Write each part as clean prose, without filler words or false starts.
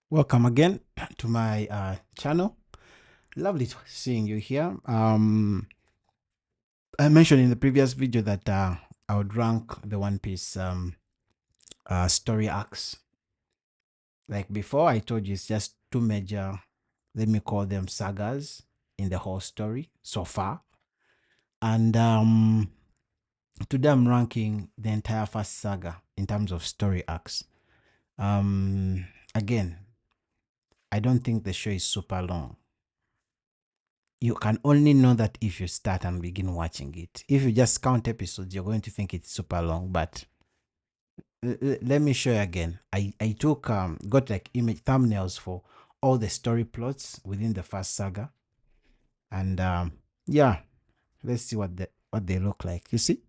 Welcome again to my channel. Lovely seeing you here. I mentioned in the previous video that I would rank the One Piece story arcs. Like before, I told you it's just two major, let me call them sagas in the whole story so far. And today I'm ranking the entire first saga in terms of story arcs. Again, I don't think the show is super long. You can only know that if you start and begin watching it. If you just count episodes, you're going to think it's super long. But let me show you again. I took got like image thumbnails for all the story plots within the first saga, and yeah, let's see what they look like. You see,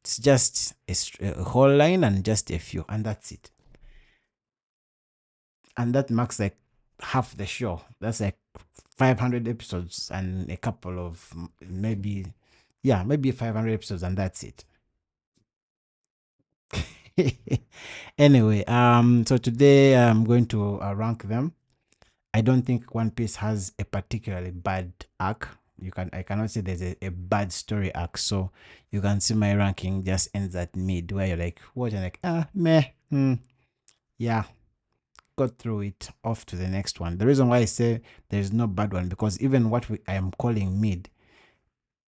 it's just a whole line and just a few, and that's it. And that marks like half the show. That's like 500 episodes and a couple of maybe, yeah, maybe 500 episodes, and that's it. Anyway, so today I'm going to rank them. I don't think One Piece has a particularly bad arc. I cannot say there's a bad story arc. So you can see my ranking just ends at mid, where you're like, what? You're like, meh, yeah, got through it, off to the next one. The reason why I say there's no bad one, because even what I am calling mid,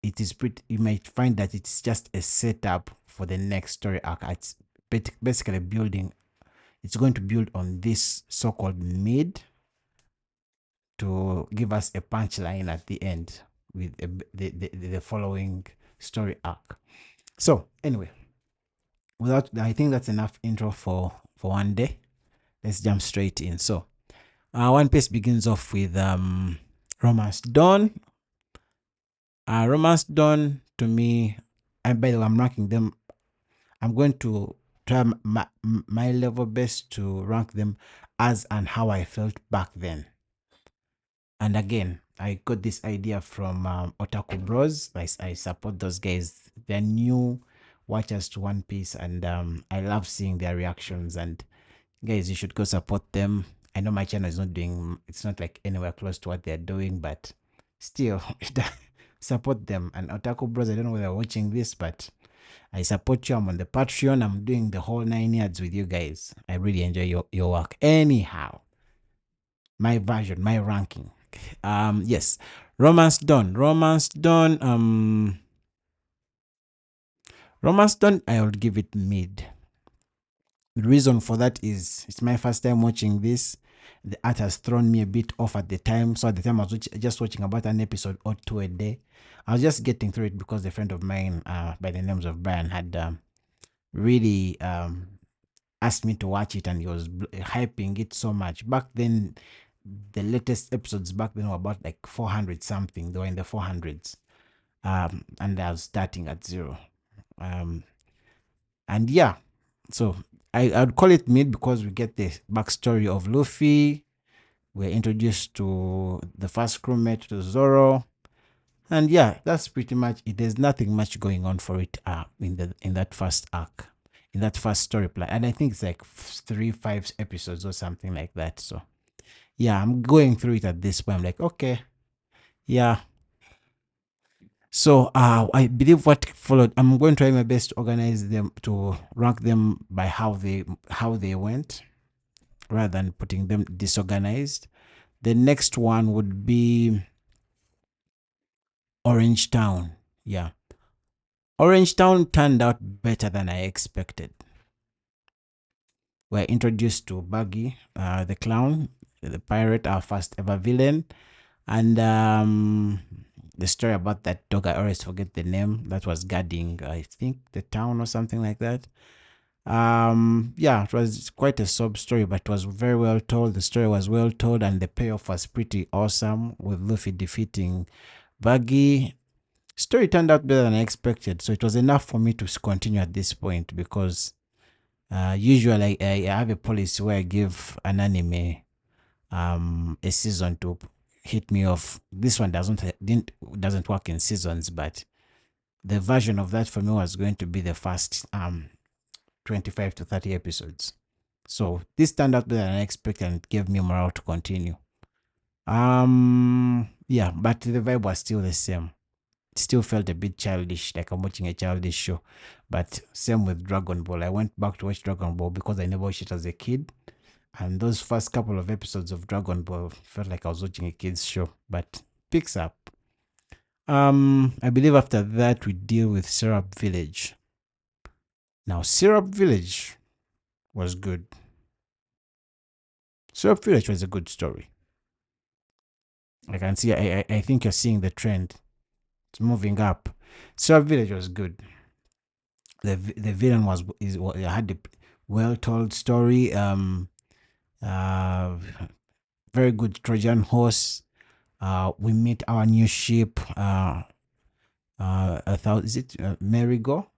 it is pretty, you might find that it's just a setup for the next story arc. It's basically building, it's going to build on this so-called mid to give us a punchline at the end with the following story arc. So anyway, without, I think that's enough intro for one day. Let's jump straight in. So One Piece begins off with Romance Dawn. Romance Dawn, to me, and by the way, I'm ranking them. I'm going to try my level best to rank them as and how I felt back then. And again, I got this idea from Otaku Bros. I support those guys. They're new watchers to One Piece, and I love seeing their reactions. And guys, you should go support them. I know my channel is not doing, it's not like anywhere close to what they're doing, but still, support them. And Otaku Bros, I don't know whether they're watching this, but I support you. I'm on the Patreon. I'm doing the whole 9 yards with you guys. I really enjoy your work. Anyhow, my version, my ranking. Yes, Romance Dawn. Romance Dawn. Romance Dawn, I would give it mid. The reason for that is it's my first time watching this. The art has thrown me a bit off at the time. So at the time I was just watching about an episode or two a day. I was just getting through it because a friend of mine by the names of Brian had really asked me to watch it, and he was hyping it so much. Back then, the latest episodes back then were about like 400 something. They were in the 400s. And I was starting at 0. And yeah, so I would call it mid because we get the backstory of Luffy. We're introduced to the first crewmate, to Zoro. And yeah, that's pretty much it. There's nothing much going on for it in that first arc, in that first story plot. And I think it's like 5 episodes or something like that. So yeah, I'm going through it at this point. I'm like, okay, yeah. So I believe what followed, I'm going to try my best to organize them, to rank them by how they went, rather than putting them disorganized. The next one would be Orange Town. Yeah. Orange Town turned out better than I expected. We're introduced to Buggy, the clown, the pirate, our first ever villain. And the story about that dog, I always forget the name, that was guarding, I think, the town or something like that. Yeah, it was quite a sob story, but it was very well told. The story was well told, and the payoff was pretty awesome with Luffy defeating Buggy. Story turned out better than I expected, so it was enough for me to continue at this point, because usually I have a policy where I give an anime a season to hit me off. This one doesn't work in seasons, but the version of that for me was going to be the first 25 to 30 episodes. So this turned out better than I expected, and it gave me morale to continue. Yeah, but the vibe was still the same. It still felt a bit childish, like I'm watching a childish show. But same with Dragon Ball. I went back to watch Dragon Ball because I never watched it as a kid. And those first couple of episodes of Dragon Ball felt like I was watching a kid's show, but picks up. I believe after that we deal with Syrup Village. Now, Syrup Village was good. Syrup Village was a good story. I can see. I think you're seeing the trend. It's moving up. Syrup Village was good. The villain had a well told story. Uh, Very good Trojan horse. We meet our new ship. Is it Merigo?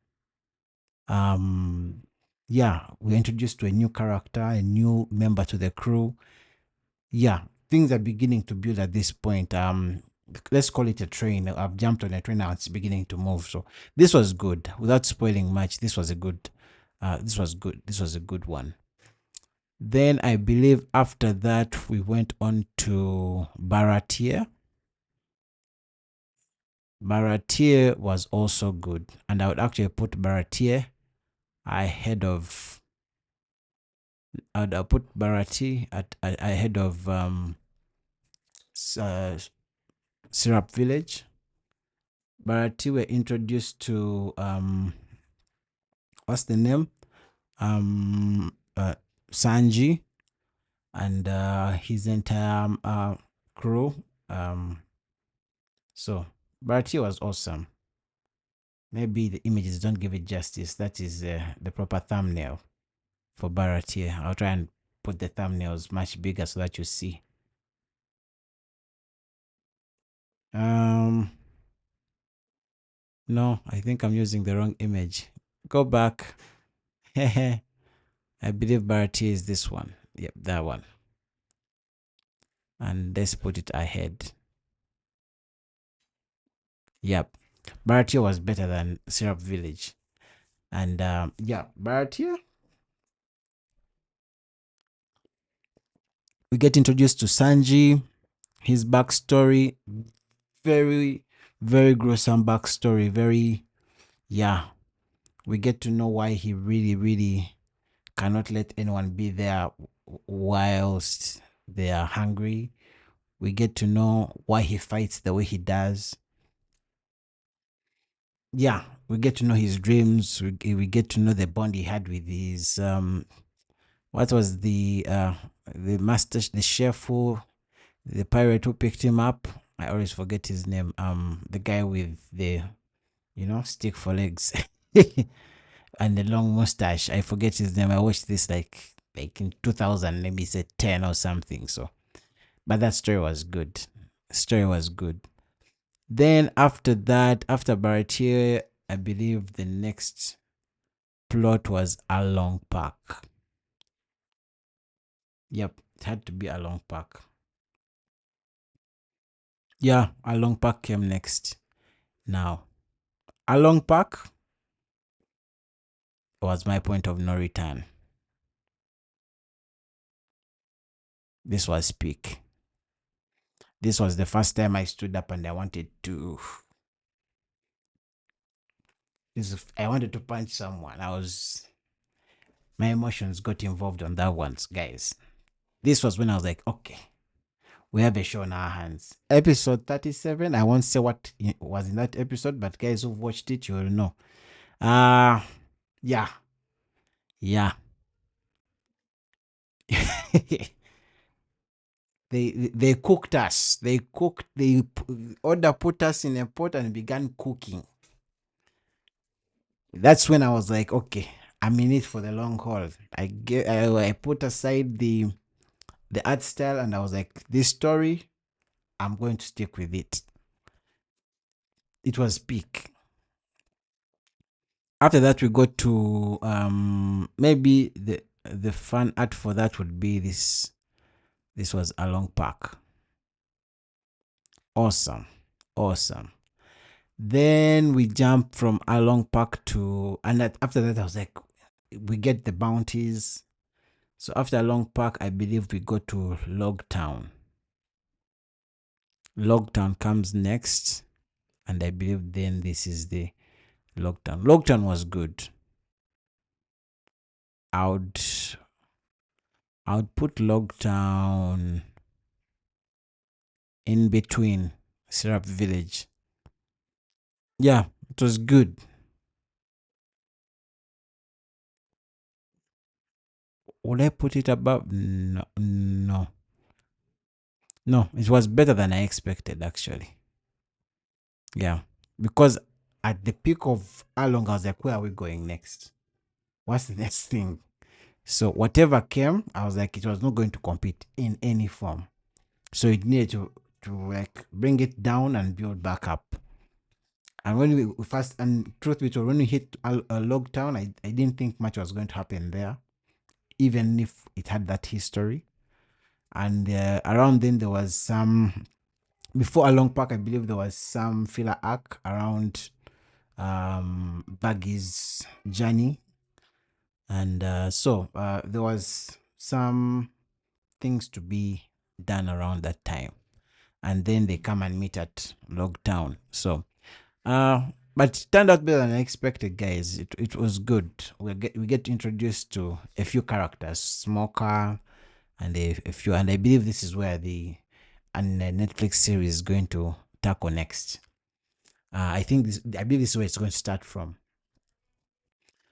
Yeah, we're introduced to a new character, a new member to the crew. Yeah, things are beginning to build at this point. Let's call it a train. I've jumped on a train now; it's beginning to move. So this was good. Without spoiling much, this was a good. This was good. This was a good one. Then I believe after that we went on to Baratier. Baratier was also good, and I would actually put Baratier ahead of. I'd put Barati ahead of uh, Syrup Village. Barati were introduced to what's the name? Um, uh, Sanji and his entire crew. So Barati was awesome. Maybe the images don't give it justice. That is the proper thumbnail for Barati. I'll try and put the thumbnails much bigger so that you see. No, I think I'm using the wrong image. Go back. I believe Barati is this one. Yep, that one. And let's put it ahead. Yep. Baratia was better than Syrup Village. And yeah, Baratia. We get introduced to Sanji, his backstory. Very, very gruesome backstory. Very, yeah. We get to know why he really, really cannot let anyone be there whilst they are hungry. We get to know why he fights the way he does. Yeah, we get to know his dreams. We get to know the bond he had with his what was the master, the chef who, the pirate who picked him up. I always forget his name. The guy with the stick for legs and the long mustache. I forget his name. I watched this like in 2000, maybe it's a 10 or something. So, but that story was good. Story was good. Then after that, after Baratier, I believe the next plot was Along Park. Yep, it had to be Along Park. Yeah, Along Park came next. Now, Along Park was my point of no return. This was peak. This was the first time I stood up and I wanted to. I wanted to punch someone. My emotions got involved on that one, guys. This was when I was like, okay, we have a show in our hands. Episode 37. I won't say what was in that episode, but guys who've watched it, you will know. Yeah. Yeah. they cooked us. They order put us in a pot and began cooking. That's when I was like, okay, I'm in it for the long haul. I put aside the art style and I was like, this story, I'm going to stick with it. It was peak. After that, we got to maybe the fun art for that would be this. This was Along Park. Awesome. Then we jump from Along Park to, and after that I was like, we get the bounties. So after Long Park, I believe we go to Logtown. Logtown comes next, and I believe then this is the Logtown. Logtown was good. I would I would put Logtown in between Syrup Village. Yeah, it was good. Would I put it above? No, no, no. It was better than I expected, actually. Yeah, because at the peak of how long I was like, where are we going next? What's the next thing? So whatever came, I was like, it was not going to compete in any form. So it needed to like bring it down and build back up. And when we first, and truth be told, when we hit a log town, I didn't think much was going to happen there, even if it had that history. And around then there was some, before a long park, I believe there was some filler arc around Baggy's journey. And there was some things to be done around that time. And then they come and meet at Logtown. So but it turned out better than I expected, guys. It was good. We get introduced to a few characters, Smoker, and a few, and I believe this is where the Netflix series is going to tackle next. I believe this is where it's going to start from.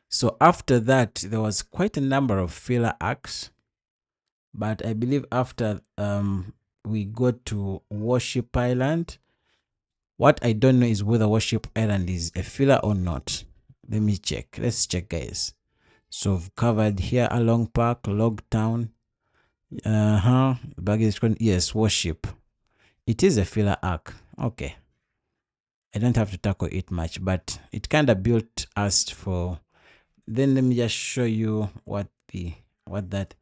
So after that, there was quite a number of filler acts, but I believe after we got to Worship Island. What I don't know is whether Worship Island is a filler or not. Let me check. Let's check, guys. So we've covered here along Park, Logtown. Baggage. Yes, Worship. It is a filler arc. Okay. I don't have to tackle it much, but it kind of built us for. Then let me just show you what that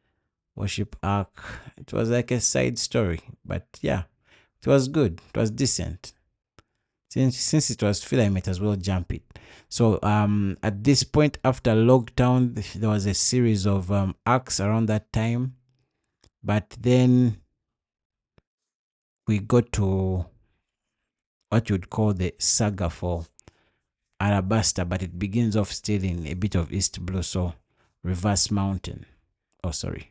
Worship arc. It was like a side story, but yeah, it was good. It was decent. Since it was filler, I might as well jump it. So at this point, after Logtown, there was a series of arcs around that time, but then we got to what you'd call the saga for Arabasta, but it begins off still in a bit of East Blue, so Reverse Mountain. Oh, sorry.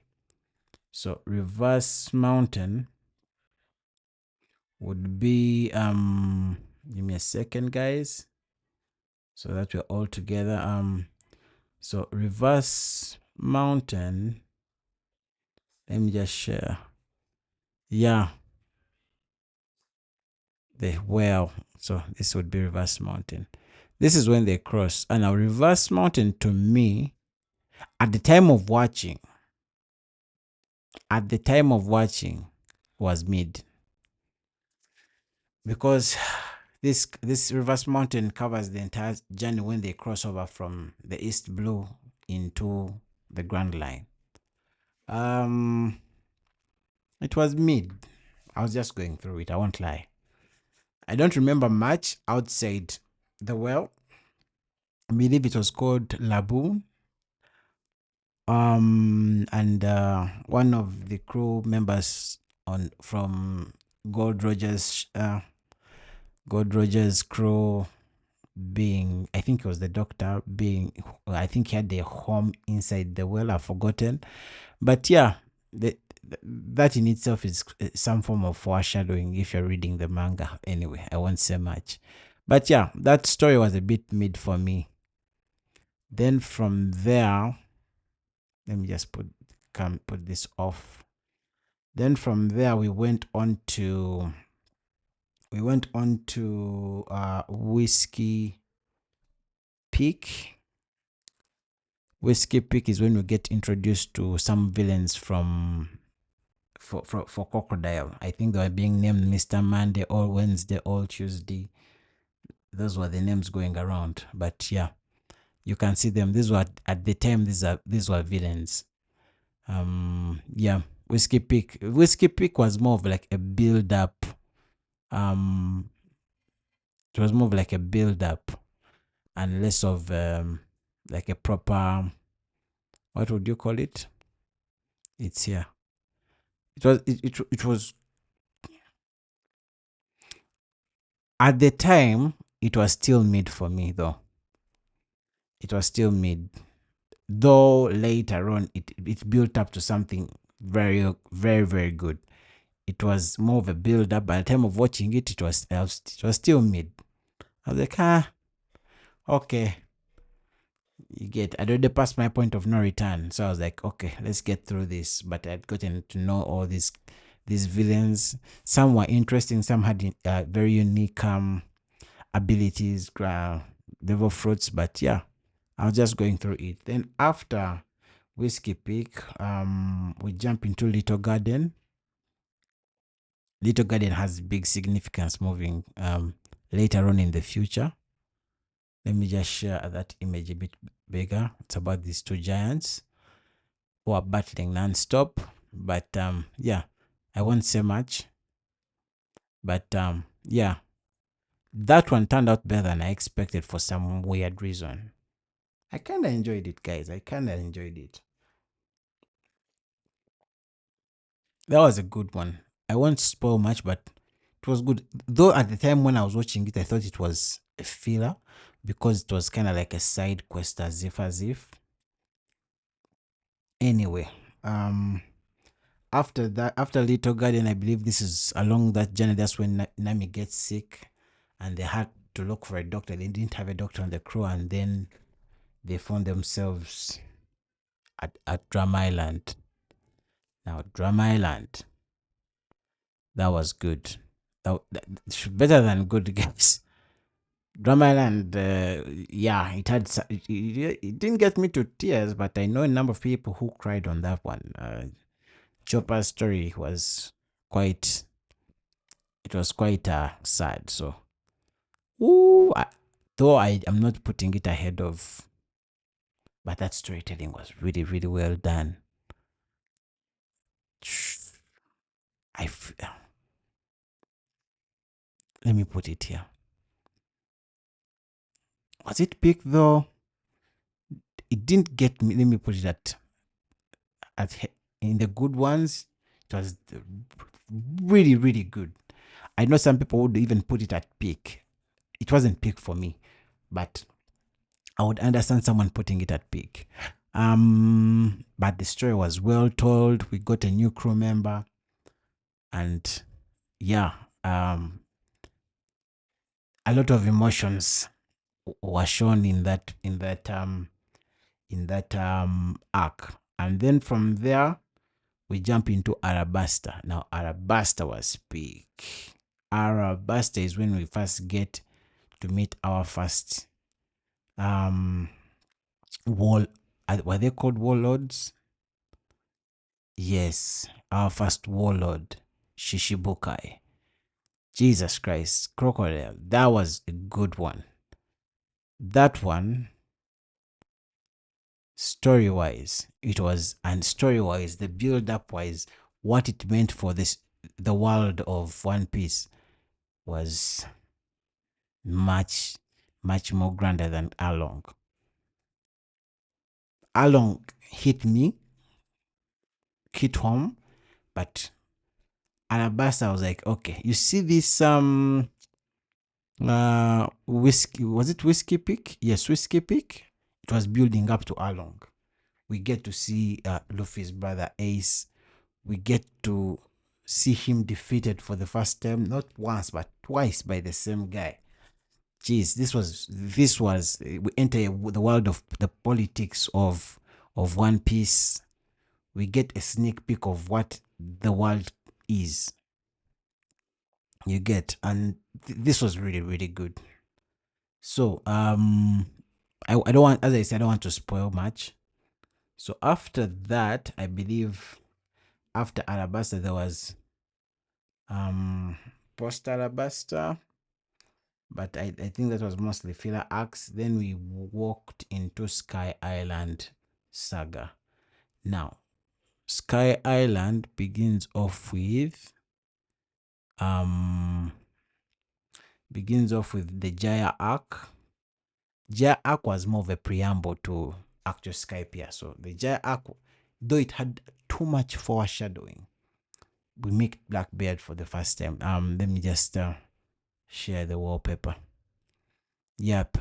So Reverse Mountain would be give me a second, guys, so that we're all together. So Reverse Mountain, let me just share. Yeah, so this would be Reverse Mountain. This is when they cross. And now Reverse Mountain, to me, at the time of watching, was mid, because this Reverse Mountain covers the entire journey when they cross over from the East Blue into the Grand Line. It was mid. I was just going through it, I won't lie. I don't remember much outside the well. I believe it was called Laboon. And one of the crew members from Gold Rogers crew, being, I think it was the doctor, I think he had a home inside the well. I've forgotten, but yeah, that in itself is some form of foreshadowing if you're reading the manga. Anyway, I won't say much, but yeah, that story was a bit mid for me. Then from there, let me just put this off. Then from there we went on to Whiskey Peak. Whiskey Peak is when we get introduced to some villains for Crocodile. I think they were being named Mr. Monday, All Wednesday, All Tuesday. Those were the names going around. But yeah, you can see them. These were at the time. These were villains. Yeah, Whiskey Peak was more of like a build up. It was more of like a build up and less of like a proper, what would you call it? It's here. It was at the time it was still mid for me though. It was still mid. Though later on it built up to something very, very, very good. It was more of a build up. By the time of watching it, it was still mid. I was like, okay. You get, I'd already passed my point of no return. So I was like, okay, let's get through this. But I'd gotten to know all these villains. Some were interesting, some had very unique abilities, devil fruits, but yeah, I was just going through it. Then after Whiskey Peak, we jump into Little Garden. Little Garden has big significance moving later on in the future. Let me just share that image a bit bigger. It's about these two giants who are battling non-stop. But yeah, I won't say much. But yeah, that one turned out better than I expected for some weird reason. I kind of enjoyed it, guys. I kind of enjoyed it. That was a good one. I won't spoil much, but it was good. Though at the time when I was watching it, I thought it was a filler because it was kind of like a side quest as if. Anyway, after that, after Little Garden, I believe this is along that journey. That's when Nami gets sick, and they had to look for a doctor. They didn't have a doctor on the crew, and then they found themselves at Drum Island. Now, Drum Island, that was good. That better than good, guys. Drum Island, yeah, it didn't get me to tears, but I know a number of people who cried on that one. Chopper's story was quite, it was quite sad. So, though I am not putting it ahead of, but that storytelling was really, really well done. I, let me put it here. Was it peak though? It didn't get me. Let me put it in the good ones. It was really, really good. I know some people would even put it at peak. It wasn't peak for me, but I would understand someone putting it at peak. But the story was well told. We got a new crew member, and yeah, a lot of emotions were shown in that arc. And then from there, we jump into Arabasta. Now, Arabasta was big. Arabasta is when we first get to meet our first were they called warlords? Yes, our first warlord, Shishibukai. Jesus Christ, Crocodile. That was a good one. That one, story-wise, the build-up wise, what it meant for the world of One Piece was much, much more grander than Along. Along hit home, but Alabasta was like, okay, you see this whiskey, was it Whiskey Peak? Yes, Whiskey Peak. It was building up to Along. We get to see Luffy's brother Ace. We get to see him defeated for the first time, not once but twice by the same guy. Jeez, this was we enter the world of the politics of One Piece. We get a sneak peek of what the world is. You get, and this was really, really good. So I don't want, as I said, I don't want to spoil much. So after that, I believe after Alabasta there was post Alabasta, but I think that was mostly filler arcs. Then we walked into Sky Island saga. Now, Sky Island begins off with the Jaya arc. Jaya arc was more of a preamble to actual Skypiea. So the Jaya arc, though it had too much foreshadowing. We meet Blackbeard for the first time. Let me just share the wallpaper. Yep,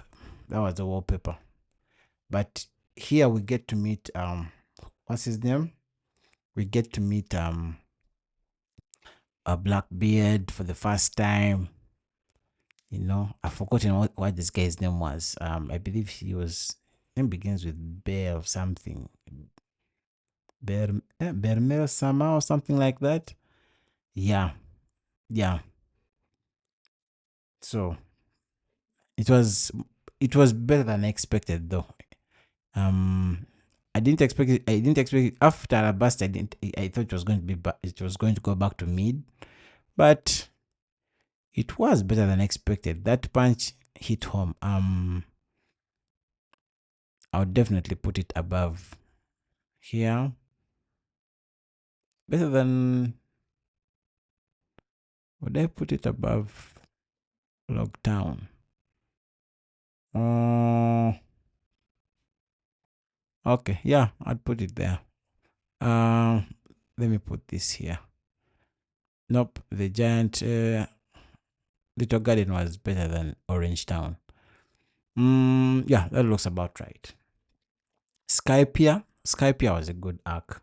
that was the wallpaper. But here we get to meet what's his name? We get to meet a Blackbeard for the first time. You know, I've forgotten what this guy's name was. I believe he was, name begins with Bear or something. Bermel Sama or something like that. Yeah, yeah. So it was better than expected though. I didn't expect it. I didn't expect it after Alabasta. I thought it was going to be. It was going to go back to mid, but it was better than expected. That punch hit home. I would definitely put it above here. Better than. Would I put it above Lockdown? Okay, yeah, I'd put it there. Let me put this here. Nope, the giant Little Garden was better than Orange Town. Yeah, that looks about right. Skypia was a good arc.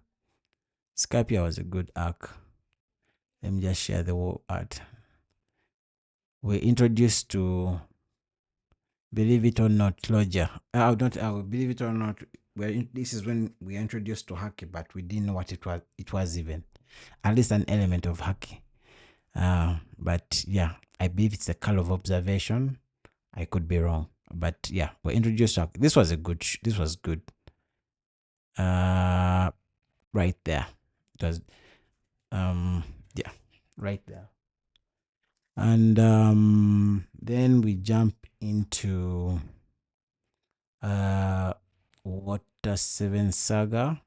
Skypia was a good arc. Let me just share the whole art. We're introduced to, believe it or not, Lodger. I will believe it or not. This is when we are introduced to Haki, but we didn't know what it was. It was even at least an element of Haki. But yeah, I believe it's a call of observation. I could be wrong, but yeah, we're introduced to Haki. This was good. Right there. It was yeah, right there. And then we jump into Water 7 saga.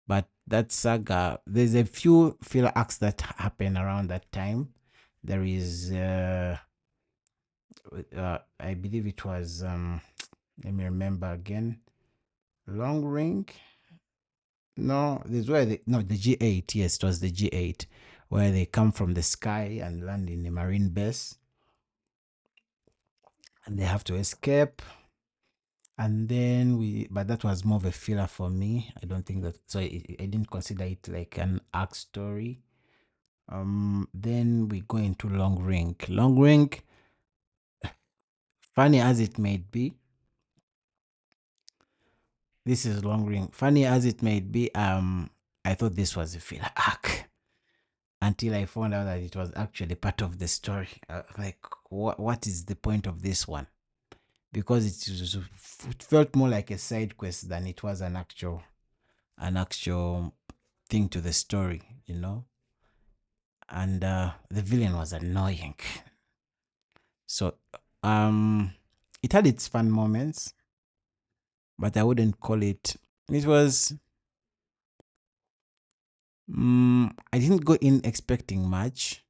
But that saga, there's a few filler arcs that happen around that time. There is I believe it was let me remember again. Long Ring. No, this where the G8. Yes, it was the G8 where they come from the sky and land in a marine base, and they have to escape. And then but that was more of a filler for me. I don't think that, so I didn't consider it like an arc story. Then we go into Long Ring. Long Ring, funny as it may be, this is Long Ring. Funny as it may be, I thought this was a filler arc until I found out that it was actually part of the story. Like, what is the point of this one? Because it felt more like a side quest than it was an actual thing to the story, you know. And the villain was annoying. So it had its fun moments, but I wouldn't call it. It was. I didn't go in expecting much,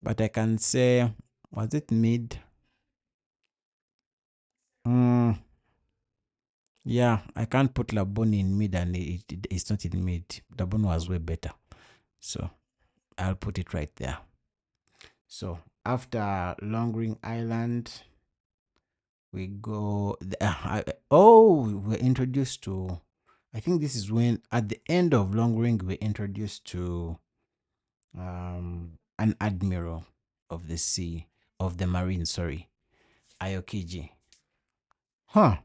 but I can say, was it mid? Yeah, I can't put Labone in mid, and it's not in mid. Labone was way better, so I'll put it right there. So after Long Ring Island, we go. We're introduced to. I think this is when, at the end of Long Ring, we're introduced to an admiral of the sea, of the marine. Sorry, Aokiji. Huh.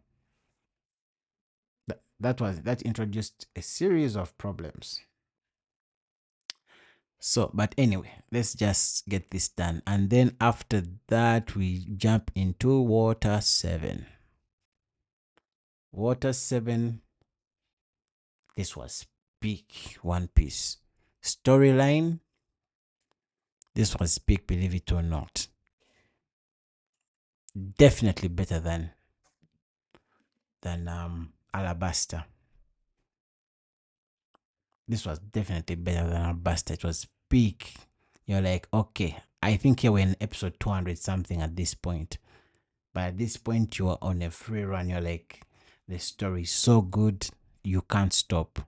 That introduced a series of problems. So, but anyway, let's just get this done. And then after that, we jump into Water 7. Water 7, this was peak One Piece. Storyline, this was peak, believe it or not. Definitely better than Alabasta. This was definitely better than Alabasta. It was peak. You're like, okay, I think you were in episode 200 something at this point. But at this point, you are on a free run. You're like, the story is so good. you can't stop.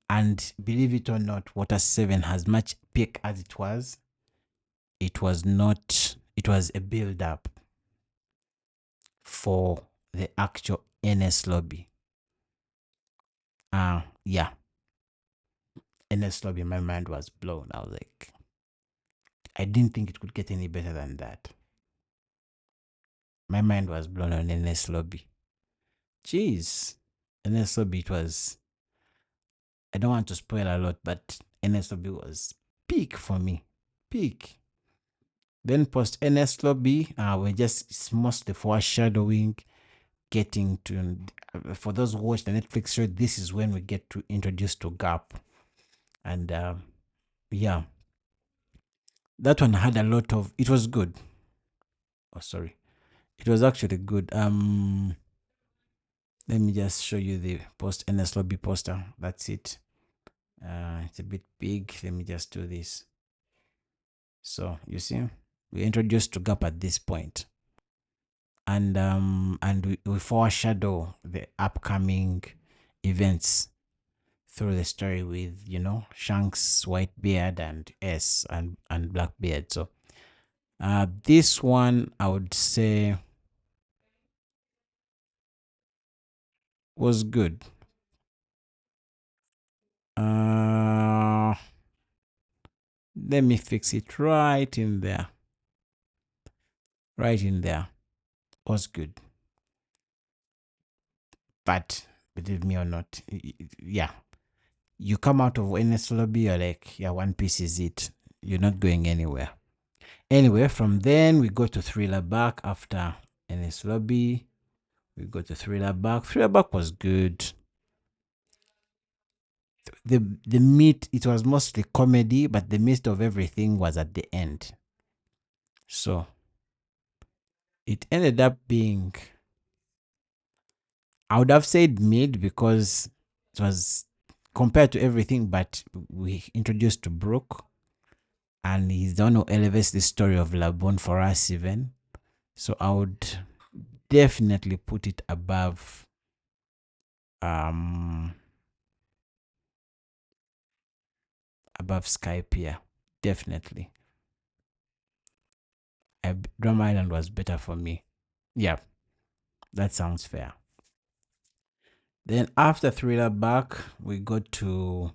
And believe it or not, Water 7, as much peak as it was not, it was a build up for the actual NS lobby. Yeah. NS lobby, my mind was blown. I was like, I didn't think it could get any better than that. My mind was blown on NS lobby. Jeez. NS lobby, it was, I don't want to spoil a lot, but NS lobby was peak for me. Peak. Then post NS lobby, we're just mostly foreshadowing, getting to, for those who watch the Netflix show, this is when we get to introduce to Gap. And yeah, that one had a lot of, it was good. Oh, sorry. It was actually good. Let me just show you the post NS lobby poster. That's it. It's a bit big. Let me just do this. So you see, we introduced to Gap at this point, and we foreshadow the upcoming events through the story with, you know, Shanks, Whitebeard, and S and Blackbeard. So this one I would say was good. Let me fix it right in there. Right in there. Was good. But believe me or not, yeah, you come out of NS lobby, you're like, yeah, One Piece is it. You're not going anywhere. Anyway, from then we go to Thriller Bark after NS lobby. We go to Thriller Bark. Thriller Bark was good. The meat, it was mostly comedy, but the meat of everything was at the end. So it ended up being, I would have said mid, because it was compared to everything, but we introduced to Brooke, and he's the one who elevates the story of Labone for us even. So I would definitely put it above Skype here. Definitely. Drum Island was better for me. Yeah, that sounds fair. Then after Thriller Bark, we go to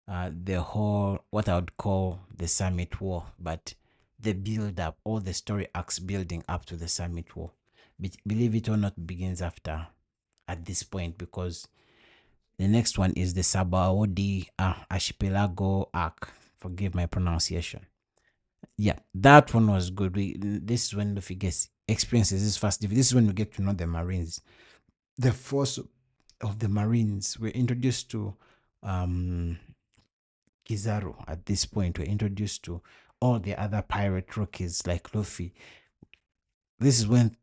the whole, what I would call the Summit War, but the build up, all the story arcs building up to the Summit War, believe it or not, begins after, at this point, because the next one is the Sabaody Archipelago arc. Forgive my pronunciation. Yeah, that one was good. This is when Luffy gets experiences his first defeat. This is when we get to know the Marines, the force of the Marines. We're introduced to Kizaru at this point. We're introduced to all the other pirate rookies like Luffy. This is when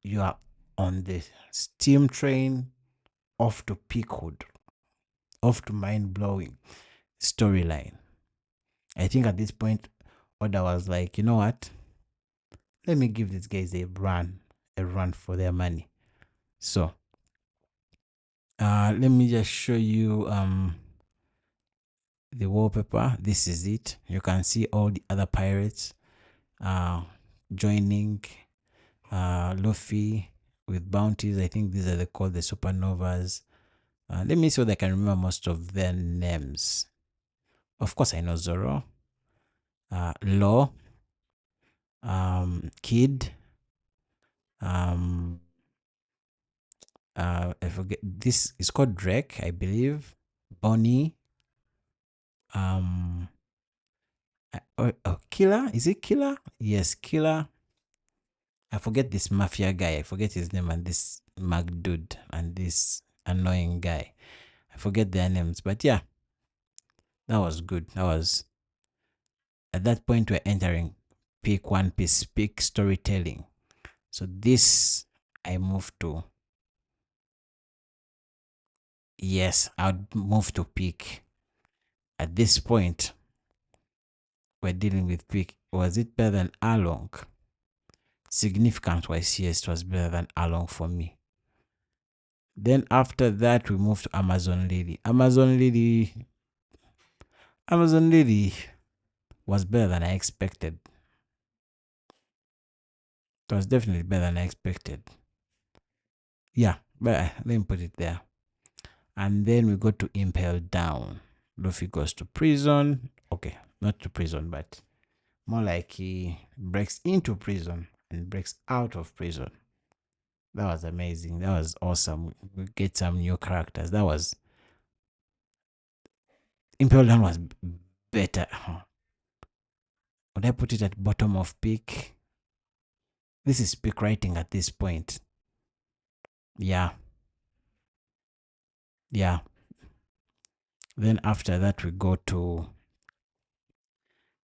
you are on the steam train off to Peakwood, off to mind-blowing storyline. I think at this point, Oda was like, you know what? Let me give these guys a run for their money. So, let me just show you the wallpaper. This is it. You can see all the other pirates joining Luffy with bounties. I think these are called the supernovas. Let me see whether I can remember most of their names. Of course, I know Zoro, Law, Kid, I forget, this is called Drake, I believe. Bonnie, Killer, is it Killer? Yes, Killer. I forget this mafia guy, I forget his name, and this Mag dude, and this annoying guy. I forget their names, but yeah, that was good. That was, at that point, we're entering peak One Piece, peak storytelling. So this, I moved to, yes, I'd move to peak. At this point, we're dealing with peak. Was it better than Along? Significant wise, yes, it was better than Along for me. Then after that, we moved to Amazon Lily. Amazon Lily was better than I expected. It was definitely better than I expected. Yeah, but let me put it there. And then we go to Impel Down. Luffy goes to prison. Okay, not to prison, but more like he breaks into prison and breaks out of prison. That was amazing. That was awesome. We get some new characters. That was Impel Down was better. Would I put it at bottom of peak? This is peak writing at this point. Yeah. Yeah. Then after that, we go to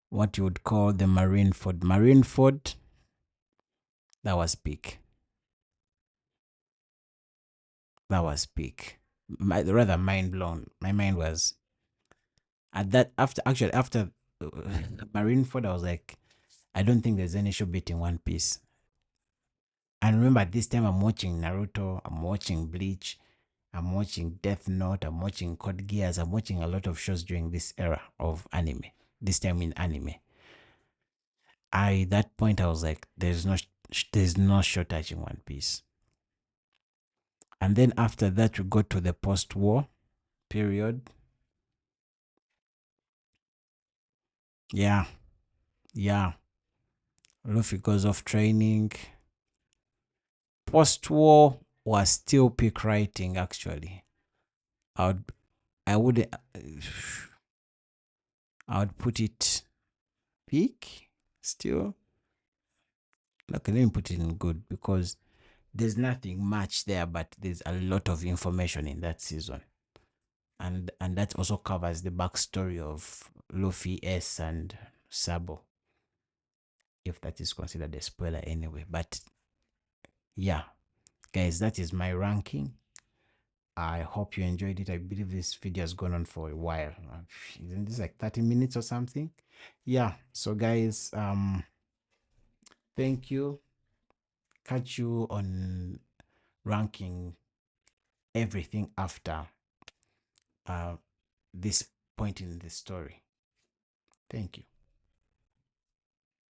what you would call the Marineford. Marineford, that was peak. That was peak. Rather mind blown. My mind was at that after Marineford. I was like, I don't think there's any show beating One Piece. And remember, at this time I'm watching Naruto, I'm watching Bleach, I'm watching Death Note, I'm watching Code Geass, I'm watching a lot of shows during this era of anime. This time in anime. That point I was like, there's no show touching One Piece. And then after that we go to the post-war period. Yeah, yeah. Luffy goes off training. Post-war was still peak writing actually. I would I would I would put it peak still. Okay, let me put it in good because there's nothing much there, but there's a lot of information in that season. And that also covers the backstory of Luffy, S, and Sabo, if that is considered a spoiler anyway. But yeah, guys, that is my ranking. I hope you enjoyed it. I believe this video has gone on for a while. Isn't this like 30 minutes or something? Yeah. So guys, thank you. Catch you on ranking everything after this point in the story. Thank you.